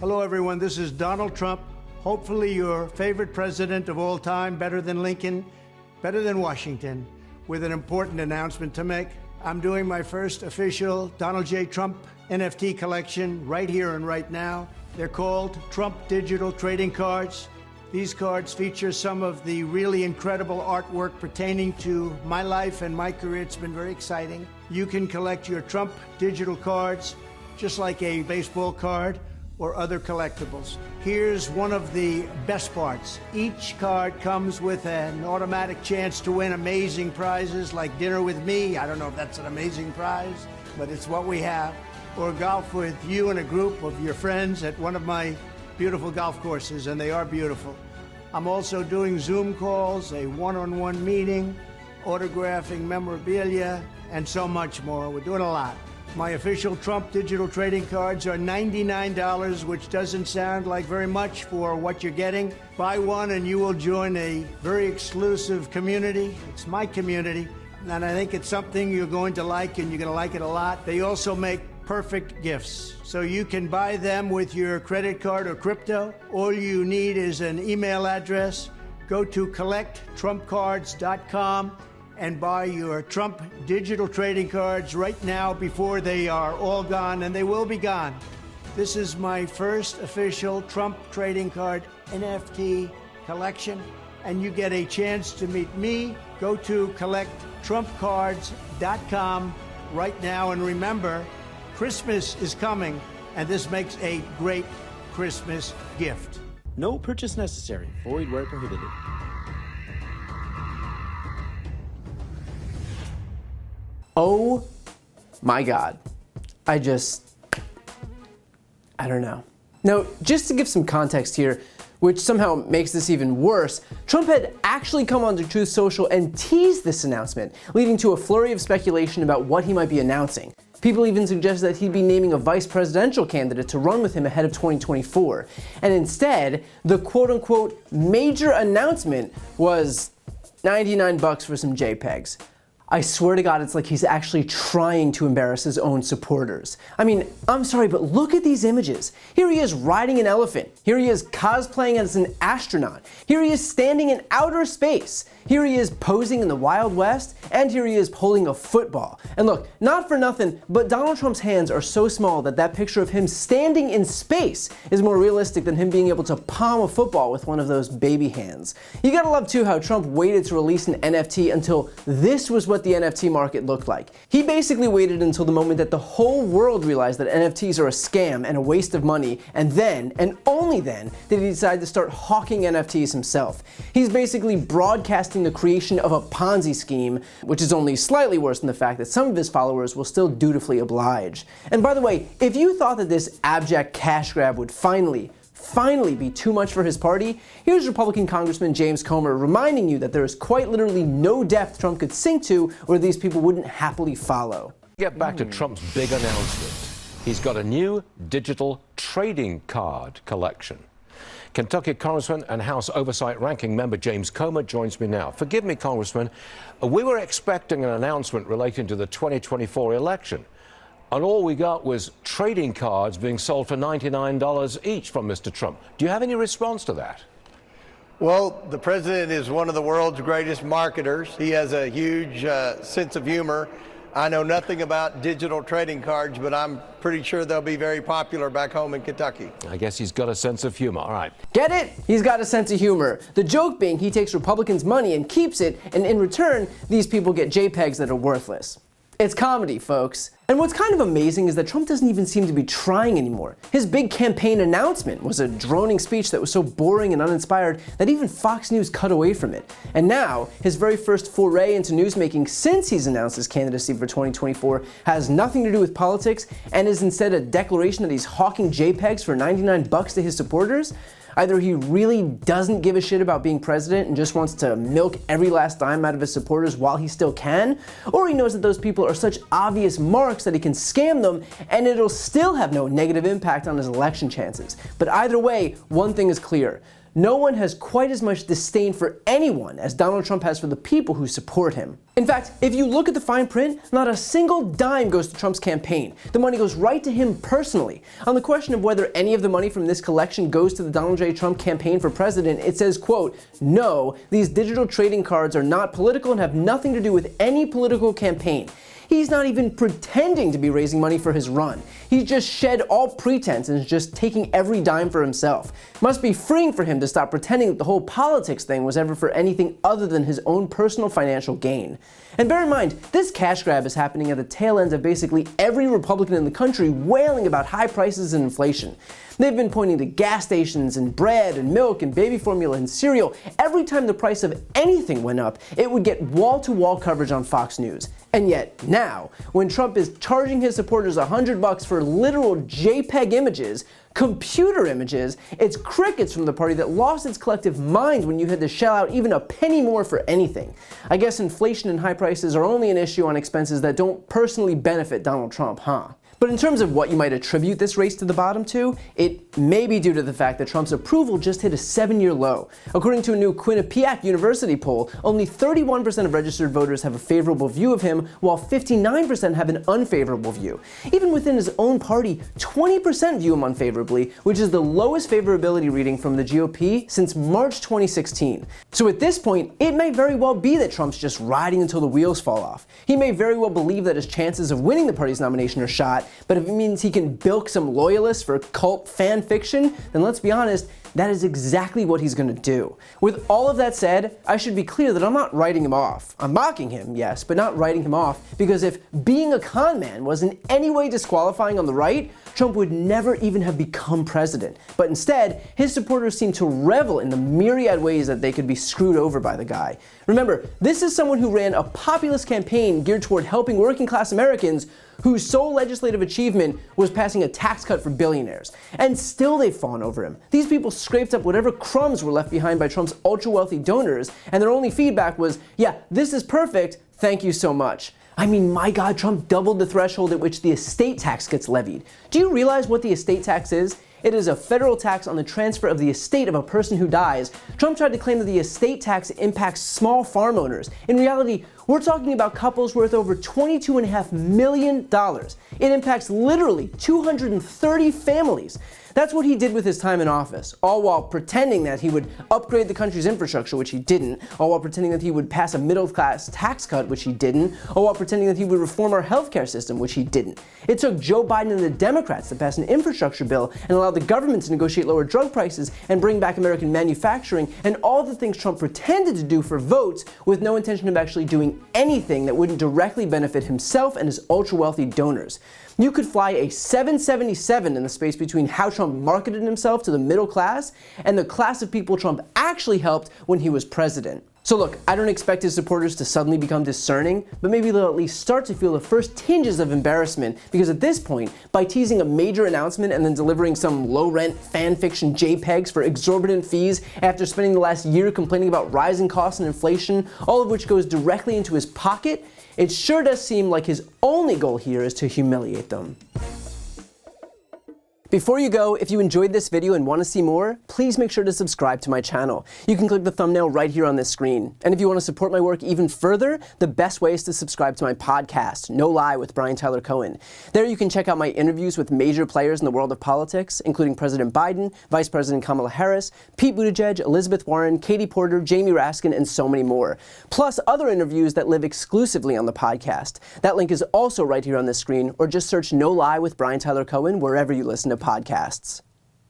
Hello, everyone. This is Donald Trump, hopefully your favorite president of all time, better than Lincoln, better than Washington, with an important announcement to make. I'm doing my first official Donald J. Trump NFT collection right here and right now. They're called Trump Digital Trading Cards. These cards feature some of the really incredible artwork pertaining to my life and my career. It's been very exciting. You can collect your Trump digital cards just like a baseball card or other collectibles. Here's one of the best parts. Each card comes with an automatic chance to win amazing prizes like dinner with me. I don't know if that's an amazing prize, but it's what we have. Or golf with you and a group of your friends at one of my beautiful golf courses, and they are beautiful. I'm also doing Zoom calls, a one-on-one meeting, autographing memorabilia, and so much more. We're doing a lot. My official Trump digital trading cards are $99, which doesn't sound like very much for what you're getting. Buy one and you will join a very exclusive community. It's my community, and I think it's something you're going to like, and you're going to like it a lot. They also make perfect gifts. So you can buy them with your credit card or crypto. All you need is an email address. Go to collecttrumpcards.com and buy your Trump digital trading cards right now before they are all gone, and they will be gone. This is my first official Trump trading card NFT collection, and you get a chance to meet me. Go to collecttrumpcards.com right now, and remember, Christmas is coming, and this makes a great Christmas gift. No purchase necessary. Void where prohibited. Oh my God. I don't know. Now, just to give some context here, which somehow makes this even worse, Trump had actually come onto Truth Social and teased this announcement, leading to a flurry of speculation about what he might be announcing. People even suggested that he'd be naming a vice presidential candidate to run with him ahead of 2024. And instead, the quote-unquote major announcement was $99 for some JPEGs. I swear to God, it's like he's actually trying to embarrass his own supporters. I mean, I'm sorry, but look at these images. Here he is riding an elephant. Here he is cosplaying as an astronaut. Here he is standing in outer space. Here he is posing in the Wild West, and here he is holding a football. And look, not for nothing, but Donald Trump's hands are so small that that picture of him standing in space is more realistic than him being able to palm a football with one of those baby hands. You gotta love too how Trump waited to release an NFT until this was what the NFT market looked like. He basically waited until the moment that the whole world realized that NFTs are a scam and a waste of money, and then, and only then, did he decide to start hawking NFTs himself. He's basically broadcasting the creation of a Ponzi scheme, which is only slightly worse than the fact that some of his followers will still dutifully oblige. And by the way, if you thought that this abject cash grab would finally be too much for his party, here's Republican Congressman James Comer reminding you that there is quite literally no depth Trump could sink to where these people wouldn't happily follow. Get back to Trump's big announcement. He's got a new digital trading card collection. Kentucky Congressman and House Oversight Ranking Member James Comer joins me now. Forgive me, Congressman, we were expecting an announcement relating to the 2024 election, and all we got was trading cards being sold for $99 each from Mr. Trump. Do you have any response to that? Well, the president is one of the world's greatest marketers. He has a huge sense of humor. I know nothing about digital trading cards, but I'm pretty sure they'll be very popular back home in Kentucky. I guess he's got a sense of humor. All right. Get it? He's got a sense of humor. The joke being he takes Republicans' money and keeps it, and in return, these people get JPEGs that are worthless. It's comedy, folks. And what's kind of amazing is that Trump doesn't even seem to be trying anymore. His big campaign announcement was a droning speech that was so boring and uninspired that even Fox News cut away from it. And now, his very first foray into newsmaking since he's announced his candidacy for 2024 has nothing to do with politics and is instead a declaration that he's hawking JPEGs for $99 to his supporters. Either he really doesn't give a shit about being president and just wants to milk every last dime out of his supporters while he still can, or he knows that those people are such obvious marks that he can scam them and it'll still have no negative impact on his election chances. But either way, one thing is clear. no one has quite as much disdain for anyone as Donald Trump has for the people who support him. In fact, if you look at the fine print, not a single dime goes to Trump's campaign. The money goes right to him personally. On the question of whether any of the money from this collection goes to the Donald J. Trump campaign for president, it says, quote, "No, these digital trading cards are not political and have nothing to do with any political campaign." He's not even pretending to be raising money for his run. He's just shed all pretense and is just taking every dime for himself. Must be freeing for him to stop pretending that the whole politics thing was ever for anything other than his own personal financial gain. And bear in mind, this cash grab is happening at the tail end of basically every Republican in the country wailing about high prices and inflation. They've been pointing to gas stations and bread and milk and baby formula and cereal. Every time the price of anything went up, it would get wall-to-wall coverage on Fox News. And yet now, when Trump is charging his supporters $100 for literal JPEG images, computer images, it's crickets from the party that lost its collective mind when you had to shell out even a penny more for anything. I guess inflation and high prices are only an issue on expenses that don't personally benefit Donald Trump, huh? But in terms of what you might attribute this race to the bottom to, it may be due to the fact that Trump's approval just hit a 7-year low. According to a new Quinnipiac University poll, only 31% of registered voters have a favorable view of him, while 59% have an unfavorable view. Even within his own party, 20% view him unfavorably, which is the lowest favorability reading from the GOP since March 2016. So at this point, it may very well be that Trump's just riding until the wheels fall off. He may very well believe that his chances of winning the party's nomination are shot, but if it means he can bilk some loyalists for cult fan fiction, then let's be honest, that is exactly what he's going to do. With all of that said, I should be clear that I'm not writing him off. I'm mocking him, yes, but not writing him off, because if being a con man was in any way disqualifying on the right, Trump would never even have become president. But instead, his supporters seem to revel in the myriad ways that they could be screwed over by the guy. Remember, this is someone who ran a populist campaign geared toward helping working class Americans whose sole legislative achievement was passing a tax cut for billionaires. And still they've fawned over him. These people scraped up whatever crumbs were left behind by Trump's ultra-wealthy donors, and their only feedback was, yeah, this is perfect, thank you so much. I mean, my God, Trump doubled the threshold at which the estate tax gets levied. Do you realize what the estate tax is? It is a federal tax on the transfer of the estate of a person who dies. Trump tried to claim that the estate tax impacts small farm owners. In reality, we're talking about couples worth over $22.5 million. It impacts literally 230 families. That's what he did with his time in office, all while pretending that he would upgrade the country's infrastructure, which he didn't, all while pretending that he would pass a middle-class tax cut, which he didn't, all while pretending that he would reform our healthcare system, which he didn't. It took Joe Biden and the Democrats to pass an infrastructure bill and allow the government to negotiate lower drug prices and bring back American manufacturing and all the things Trump pretended to do for votes with no intention of actually doing anything that wouldn't directly benefit himself and his ultra-wealthy donors. You could fly a 777 in the space between how Trump marketed himself to the middle class and the class of people Trump actually helped when he was president. So look, I don't expect his supporters to suddenly become discerning, but maybe they'll at least start to feel the first tinges of embarrassment, because at this point, by teasing a major announcement and then delivering some low-rent fan fiction JPEGs for exorbitant fees after spending the last year complaining about rising costs and inflation, all of which goes directly into his pocket, it sure does seem like his only goal here is to humiliate them. Before you go, if you enjoyed this video and want to see more, please make sure to subscribe to my channel. You can click the thumbnail right here on this screen. And if you want to support my work even further, the best way is to subscribe to my podcast, No Lie with Brian Tyler Cohen. There you can check out my interviews with major players in the world of politics, including President Biden, Vice President Kamala Harris, Pete Buttigieg, Elizabeth Warren, Katie Porter, Jamie Raskin, and so many more. Plus other interviews that live exclusively on the podcast. That link is also right here on this screen, or just search No Lie with Brian Tyler Cohen wherever you listen to podcasts.